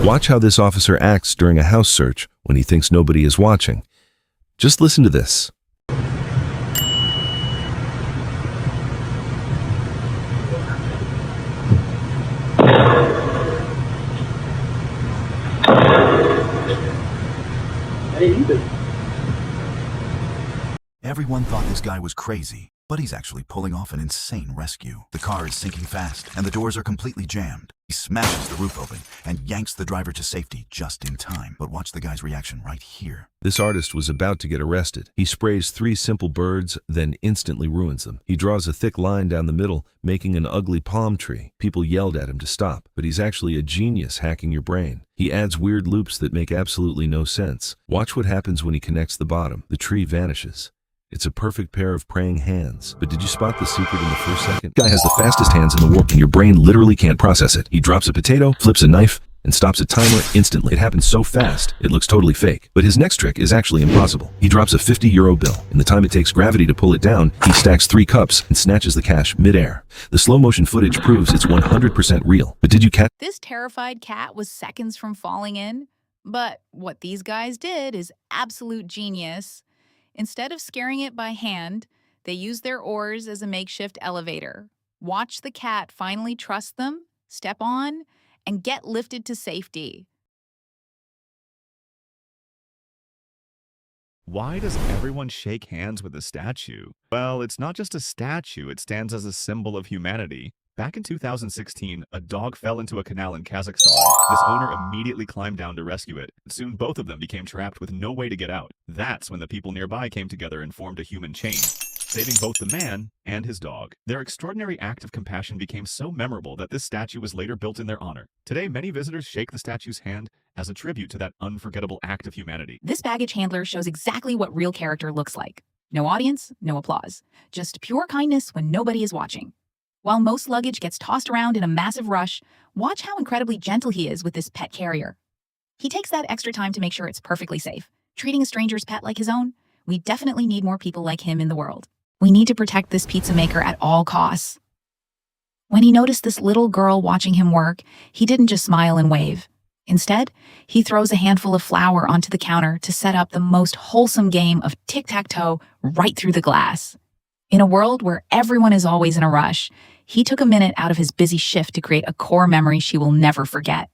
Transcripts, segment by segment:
Watch how this officer acts during a house search when he thinks nobody is watching. Just listen to this. Everyone thought this guy was crazy, but he's actually pulling off an insane rescue. The car is sinking fast, and the doors are completely jammed. He smashes the roof open and yanks the driver to safety just in time. But watch the guy's reaction right here. This artist was about to get arrested. He sprays 3 simple birds, then instantly ruins them. He draws a thick line down the middle, making an ugly palm tree. People yelled at him to stop, but he's actually a genius hacking your brain. He adds weird loops that make absolutely no sense. Watch what happens when he connects the bottom. The tree vanishes. It's a perfect pair of praying hands. But did you spot the secret in the first second? Guy has the fastest hands in the world, and your brain literally can't process it. He drops a potato, flips a knife, and stops a timer instantly. It happens so fast, it looks totally fake. But his next trick is actually impossible. He drops a €50 bill. In the time it takes gravity to pull it down, he stacks 3 cups and snatches the cash mid-air. The slow-motion footage proves it's 100% real. But did you catch? This terrified cat was seconds from falling in. But what these guys did is absolute genius. Instead of scaring it by hand, they used their oars as a makeshift elevator. Watch the cat finally trust them, step on, and get lifted to safety. Why does everyone shake hands with a statue? Well, it's not just a statue, it stands as a symbol of humanity. Back in 2016, a dog fell into a canal in Kazakhstan. This owner immediately climbed down to rescue it. Soon both of them became trapped with no way to get out. That's when the people nearby came together and formed a human chain, saving both the man and his dog. Their extraordinary act of compassion became so memorable that this statue was later built in their honor. Today, many visitors shake the statue's hand as a tribute to that unforgettable act of humanity. This baggage handler shows exactly what real character looks like. No audience, no applause. Just pure kindness when nobody is watching. While most luggage gets tossed around in a massive rush, watch how incredibly gentle he is with this pet carrier. He takes that extra time to make sure it's perfectly safe. Treating a stranger's pet like his own, we definitely need more people like him in the world. We need to protect this pizza maker at all costs. When he noticed this little girl watching him work, he didn't just smile and wave. Instead, he throws a handful of flour onto the counter to set up the most wholesome game of tic-tac-toe right through the glass. In a world where everyone is always in a rush, he took a minute out of his busy shift to create a core memory she will never forget.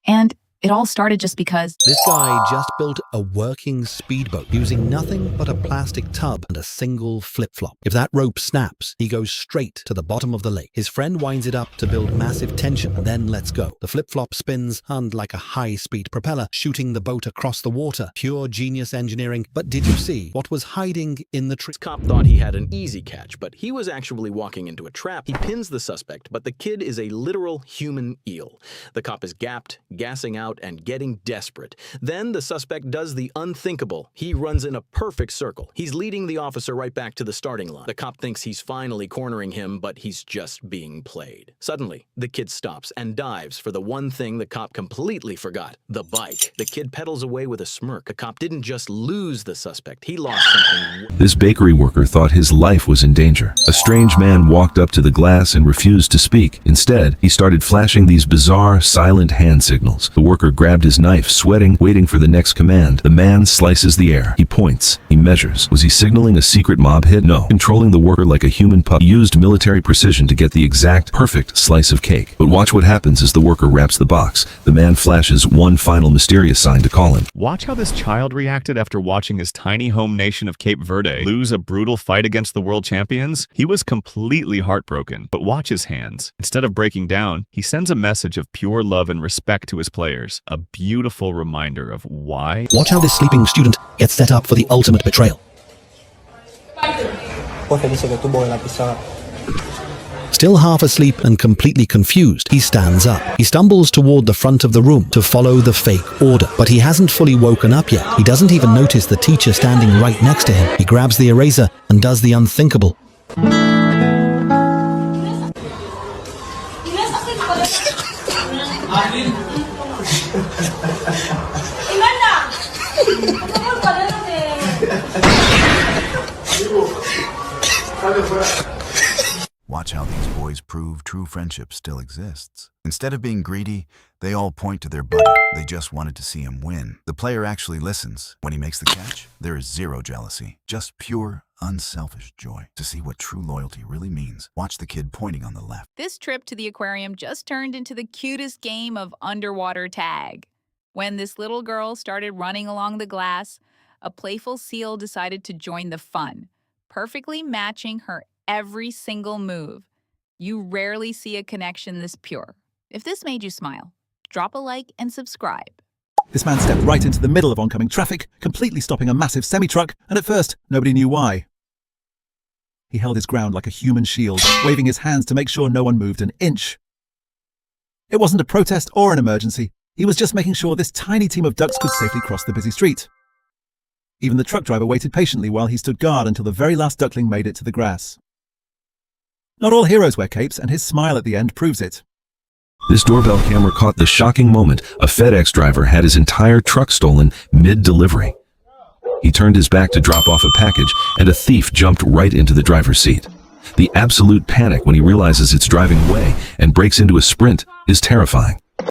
And it all started just because this guy just built a working speedboat using nothing but a plastic tub and a single flip-flop. If that rope snaps, he goes straight to the bottom of the lake. His friend winds it up to build massive tension and then lets go. The flip-flop spins and like a high-speed propeller, shooting the boat across the water. Pure genius engineering. But did you see what was hiding in the tree? This cop thought he had an easy catch, but he was actually walking into a trap. He pins the suspect, but the kid is a literal human eel. The cop is gapped, gassing out, and getting desperate. Then the suspect does the unthinkable. He runs in a perfect circle. He's leading the officer right back to the starting line. The cop thinks he's finally cornering him, but he's just being played. Suddenly, the kid stops and dives for the one thing the cop completely forgot, the bike. The kid pedals away with a smirk. The cop didn't just lose the suspect, he lost something. This bakery worker thought his life was in danger. A strange man walked up to the glass and refused to speak. Instead, he started flashing these bizarre, silent hand signals. The worker grabbed his knife, sweating, waiting for the next command. The man slices the air. He points. He measures. Was he signaling a secret mob hit? No. Controlling the worker like a human pup. He used military precision to get the exact, perfect slice of cake. But watch what happens as the worker wraps the box. The man flashes one final mysterious sign to call him. Watch how this child reacted after watching his tiny home nation of Cape Verde lose a brutal fight against the world champions. He was completely heartbroken. But watch his hands. Instead of breaking down, he sends a message of pure love and respect to his players. A beautiful reminder of why. Watch how this sleeping student gets set up for the ultimate betrayal. Still half asleep and completely confused, he stands up. He stumbles toward the front of the room to follow the fake order, but he hasn't fully woken up yet. He doesn't even notice the teacher standing right next to him. He grabs the eraser and does the unthinkable. Watch Watch how these boys prove true friendship still exists. Instead of being greedy, they all point to their buddy. They just wanted to see him win. The player actually listens. When he makes the catch, there is zero jealousy, just pure, unselfish joy. To see what true loyalty really means, watch the kid pointing on the left. This trip to the aquarium just turned into the cutest game of underwater tag. When this little girl started running along the glass, a playful seal decided to join the fun, perfectly matching her every single move. You rarely see a connection this pure. If this made you smile, drop a like and subscribe. This man stepped right into the middle of oncoming traffic, completely stopping a massive semi-truck, and at first, nobody knew why. He held his ground like a human shield, waving his hands to make sure no one moved an inch. It wasn't a protest or an emergency. He was just making sure this tiny team of ducks could safely cross the busy street. Even the truck driver waited patiently while he stood guard until the very last duckling made it to the grass. Not all heroes wear capes, and his smile at the end proves it. This doorbell camera caught the shocking moment a FedEx driver had his entire truck stolen mid-delivery. He turned his back to drop off a package, and a thief jumped right into the driver's seat. The absolute panic when he realizes it's driving away and breaks into a sprint is terrifying.